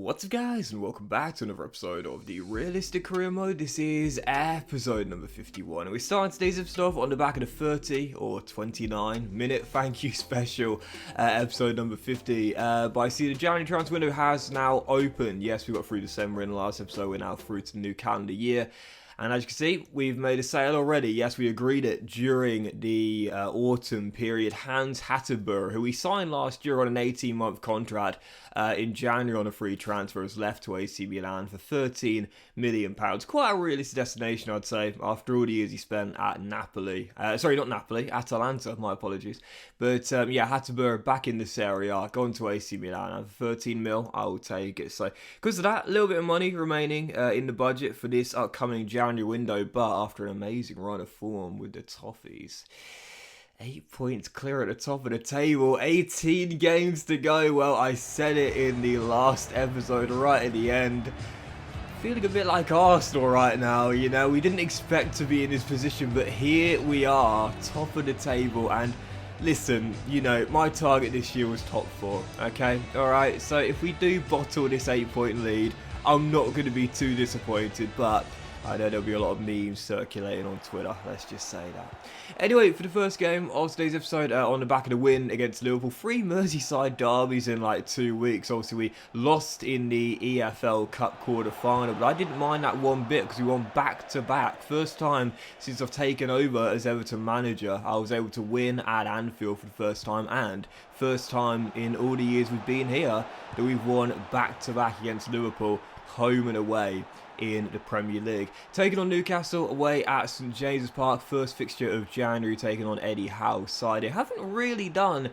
What's up guys, and welcome back to another episode of the Realistic Career Mode. This is episode number 51, and we're starting today's episode off on the back of the 30 or 29 minute thank you special, episode number 50. But I see the January transfer window has now opened. Yes, we got through December in the last episode, we're now through to the new calendar year. And as you can see, we've made a sale already. Yes, we agreed it during the autumn period. Hans Hatterberg, who we signed last year on an 18-month contract in January on a free transfer, has left to AC Milan for £13 million. Quite a realistic destination, I'd say, after all the years he spent at Napoli. Sorry, not Napoli, Atalanta, my apologies. But yeah, Hatterberg back in this area, gone to AC Milan. And 13 mil, I will take it. So, because of that, a little bit of money remaining in the budget for this upcoming January window, but after an amazing run of form with the Toffees, 8 points clear at the top of the table, 18 games to go. Well, I said it in the last episode right at the end, feeling a bit like Arsenal right now. You know, we didn't expect to be in this position, but here we are, top of the table. And listen, you know, my target this year was top 4, okay? Alright, so if we do bottle this 8-point lead, I'm not going to be too disappointed, but I know there'll be a lot of memes circulating on Twitter, let's just say that. Anyway, for the first game of today's episode, on the back of the win against Liverpool, 3 Merseyside derbies in like 2 weeks. Obviously, we lost in the EFL Cup quarter-final, but I didn't mind that one bit because we won back-to-back. First time since I've taken over as Everton manager, I was able to win at Anfield for the first time, and first time in all the years we've been here that we've won back-to-back against Liverpool, home and away in the Premier League. Taking on Newcastle away at St James's Park, first fixture of January, taking on Eddie Howe's side. They haven't really done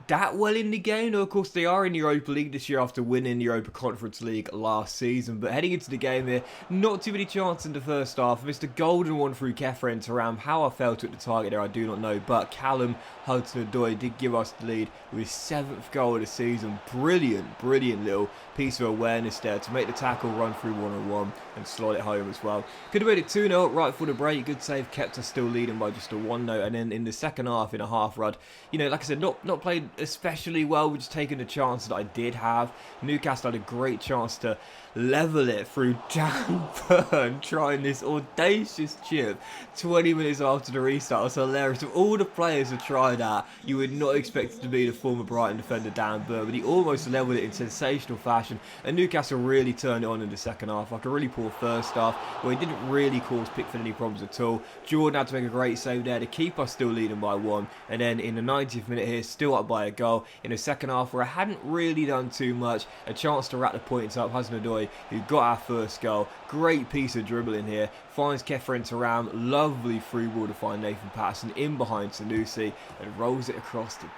that well in the game, though of course they are in the Europa League this year after winning the Europa Conference League last season. But heading into the game here, not too many chances in the first half. Missed a golden one through Kefren Turam. How I fell to the target there I do not know, but Callum Hudson-Odoi did give us the lead with his 7th goal of the season. Brilliant little piece of awareness there to make the tackle, run through one-on-one and slot it home as well. Could have made it 2-0 right for the break. Good save, kept us still leading by just a 1-0. And then in the second half, in a half run, you know, like I said, not played especially well, just taking the chances that I did have. Newcastle had a great chance to level it through Dan Burn, trying this audacious chip 20 minutes after the restart. It was hilarious. Of all the players to try that, you would not expect it to be the former Brighton defender Dan Burn, but he almost leveled it in sensational fashion, and Newcastle really turned it on in the second half after a really poor first half where he didn't really cause Pickford any problems at all. Jordan had to make a great save there to keep us still leading by 1, and then in the 90th minute here, still up by a goal in the second half where I hadn't really done too much. A chance to rack the points up. Hudson-Odoi, who got our first goal, great piece of dribbling here, finds Kefren Turam, lovely through ball to find Nathan Patterson in behind Sanusi and rolls it across to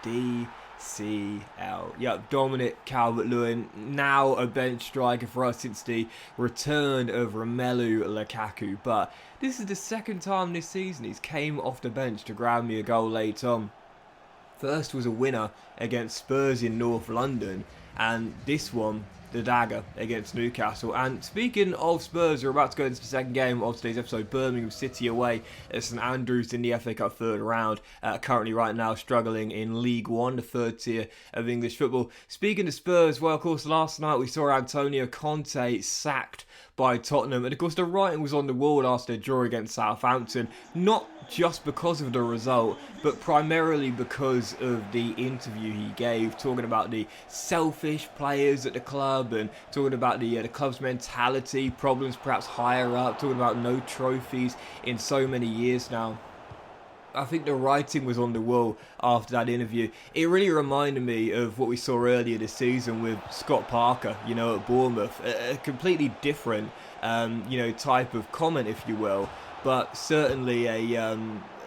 DCL. Yep, Dominic Calvert-Lewin, now a bench striker for us since the return of Romelu Lukaku, but this is the second time this season he's came off the bench to grab me a goal late on. First was a winner against Spurs in North London, and this one, the dagger against Newcastle. And speaking of Spurs, we're about to go into the second game of today's episode. Birmingham City away at St Andrews in the FA Cup third round. Currently right now struggling in League One, the third tier of English football. Speaking of Spurs, well, of course, last night we saw Antonio Conte sacked by Tottenham, and of course the writing was on the wall after their draw against Southampton, not just because of the result, but primarily because of the interview he gave, talking about the selfish players at the club and talking about the club's mentality, problems perhaps higher up, talking about no trophies in so many years now. I think the writing was on the wall after that interview. It really reminded me of what we saw earlier this season with Scott Parker, you know, at Bournemouth. A completely different, you know, type of comment, if you will, but certainly a,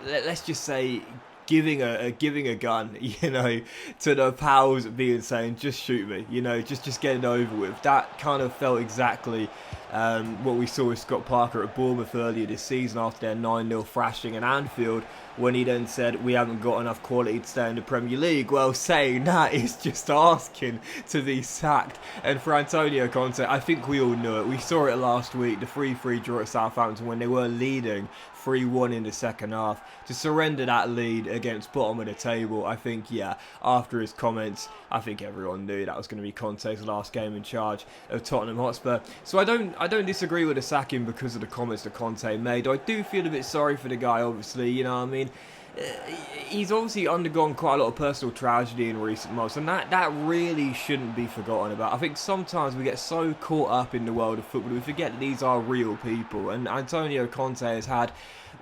let's just say, giving a gun, you know, to the pals being saying, just shoot me, you know, just get it over with. That kind of felt exactly What we saw with Scott Parker at Bournemouth earlier this season after their 9-0 thrashing in Anfield, when he then said we haven't got enough quality to stay in the Premier League. Well, saying that is just asking to be sacked. And for Antonio Conte, I think we all knew it. We saw it last week, the 3-3 draw at Southampton when they were leading 3-1 in the second half. To surrender that lead against bottom of the table, I think, yeah, after his comments, I think everyone knew that was going to be Conte's last game in charge of Tottenham Hotspur. So I don't disagree with the sacking because of the comments that Conte made. I do feel a bit sorry for the guy, obviously, you know what I mean? He's obviously undergone quite a lot of personal tragedy in recent months, and that really shouldn't be forgotten about. I think sometimes we get so caught up in the world of football, we forget that these are real people, and Antonio Conte has had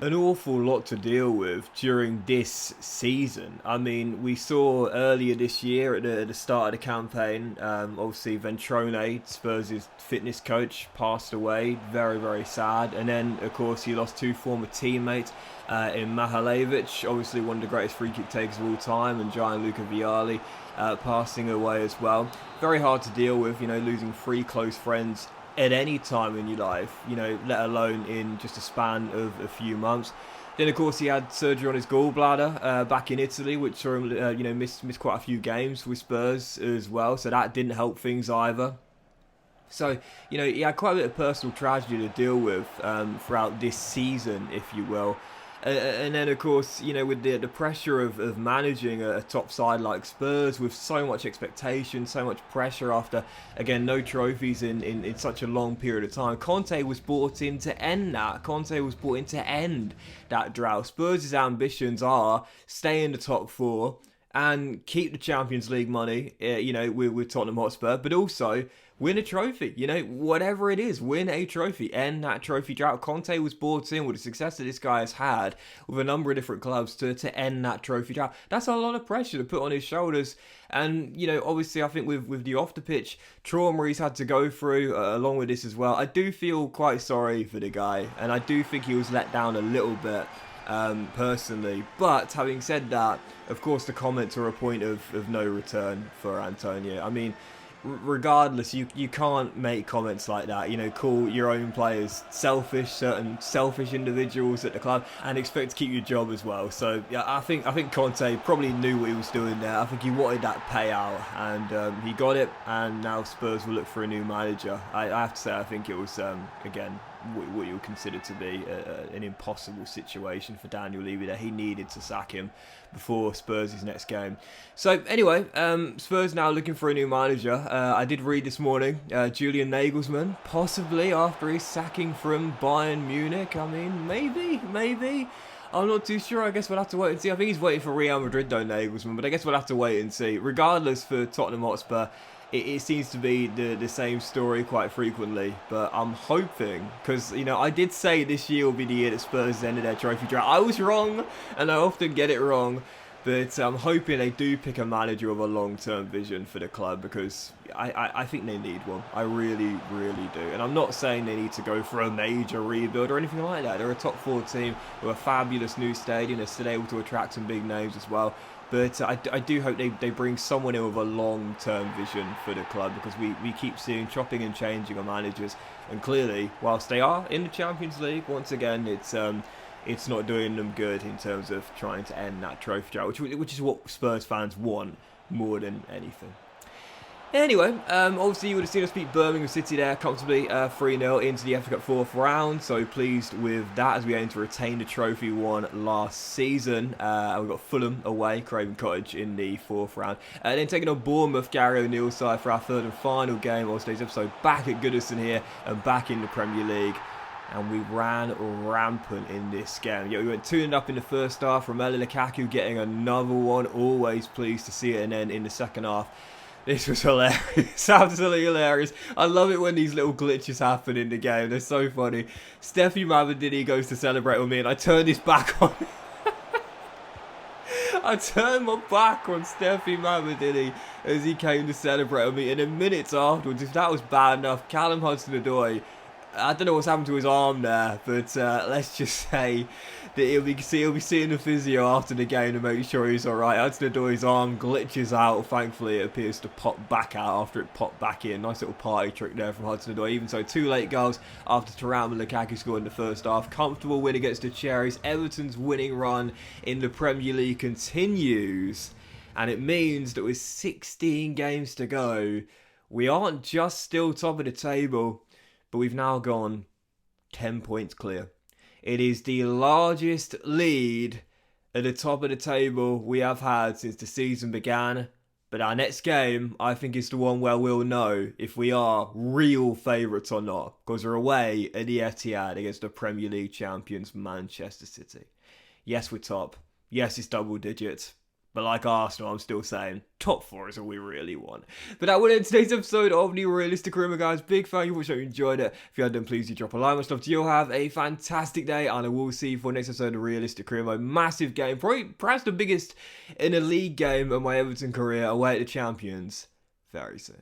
an awful lot to deal with during this season. I mean, we saw earlier this year at the start of the campaign, obviously Ventrone, Spurs' fitness coach, passed away. Very, very sad. And then, of course, he lost two former teammates in Mahalevic, obviously one of the greatest free kick takers of all time, and Gianluca Vialli passing away as well. Very hard to deal with, you know, losing three close friends at any time in your life, you know, let alone in just a span of a few months. Then, of course, he had surgery on his gallbladder back in Italy, which saw him, you know, miss quite a few games with Spurs as well. So that didn't help things either. So, you know, he had quite a bit of personal tragedy to deal with throughout this season, if you will. And then, of course, you know, with the pressure of managing a top side like Spurs with so much expectation, so much pressure after, again, no trophies in such a long period of time, Conte was brought in to end that. Conte was brought in to end that drought. Spurs' ambitions are stay in the top four and keep the Champions League money, you know, with Tottenham Hotspur, but also win a trophy, you know, whatever it is, win a trophy, end that trophy drought. Conte was brought in with the success that this guy has had with a number of different clubs to end that trophy drought. That's a lot of pressure to put on his shoulders. And, you know, obviously I think with the off-the-pitch trauma he's had to go through along with this as well, I do feel quite sorry for the guy. And I do think he was let down a little bit. Personally, but having said that, of course the comments are a point of no return for Antonio. I mean, regardless, you can't make comments like that, you know, call your own players selfish, certain selfish individuals at the club, and expect to keep your job as well. So yeah, I think Conte probably knew what he was doing there. I think he wanted that payout, and he got it, and now Spurs will look for a new manager. I have to say, I think it was again what you would consider to be an impossible situation for Daniel Levy there. He needed to sack him before Spurs' next game. So anyway, Spurs now looking for a new manager. I did read this morning, Julian Nagelsmann, possibly after his sacking from Bayern Munich. I mean, maybe. I'm not too sure. I guess we'll have to wait and see. I think he's waiting for Real Madrid though, Nagelsmann, but I guess we'll have to wait and see. Regardless, for Tottenham Hotspur, it seems to be the same story quite frequently, but I'm hoping, because, you know, I did say this year will be the year that Spurs ended their trophy drought. I was wrong, and I often get it wrong, but I'm hoping they do pick a manager with a long-term vision for the club, because I think they need one. I really, really do. And I'm not saying they need to go for a major rebuild or anything like that. They're a top 4 team with a fabulous new stadium. They're still able to attract some big names as well. But I do hope they bring someone in with a long-term vision for the club, because we keep seeing chopping and changing of managers. And clearly, whilst they are in the Champions League, once again, it's not doing them good in terms of trying to end that trophy drought, which is what Spurs fans want more than anything. Anyway, obviously you would have seen us beat Birmingham City there comfortably 3-0 into the FA Cup 4th round, so pleased with that as we aim to retain the trophy won last season. We've got Fulham away, Craven Cottage in the 4th round. Then taking on Bournemouth, Gary O'Neill's side for our 3rd and final game of today's episode, back at Goodison here and back in the Premier League. And we ran rampant in this game. Yeah, we went 2-0 up in the first half, Romelu Lukaku getting another one, always pleased to see it, and then in the second half, this was hilarious, absolutely hilarious. I love it when these little glitches happen in the game, they're so funny. Steffi Mamadini goes to celebrate with me and I turned his back on I turned my back on Steffi Mamadini as he came to celebrate with me, and then minutes afterwards, if that was bad enough, Callum Hudson-Odoi I don't know what's happened to his arm there, but let's just say that he'll be seeing the physio after the game to make sure he's alright. Hudson-Odoi's arm glitches out. Thankfully, it appears to pop back out after it popped back in. Nice little party trick there from Hudson-Odoi. Even so, 2 late goals after Thuram and Lukaku scored in the first half. Comfortable win against the Cherries. Everton's winning run in the Premier League continues. And it means that with 16 games to go, we aren't just still top of the table, but we've now gone 10 points clear. It is the largest lead at the top of the table we have had since the season began. But our next game, I think, is the one where we'll know if we are real favourites or not. Because we're away at the Etihad against the Premier League champions, Manchester City. Yes, we're top. Yes, it's double digits. But like Arsenal, I'm still saying top 4 is all we really want. But that will end today's episode of the Realistic Rumour, guys. Big thank you for sure you enjoyed it. If you had done, please do drop a like. Much love to you. All have a fantastic day, and I will see you for the next episode of Realistic Rumour. Massive game, perhaps the biggest in a league game of my Everton career, away at the champions very soon.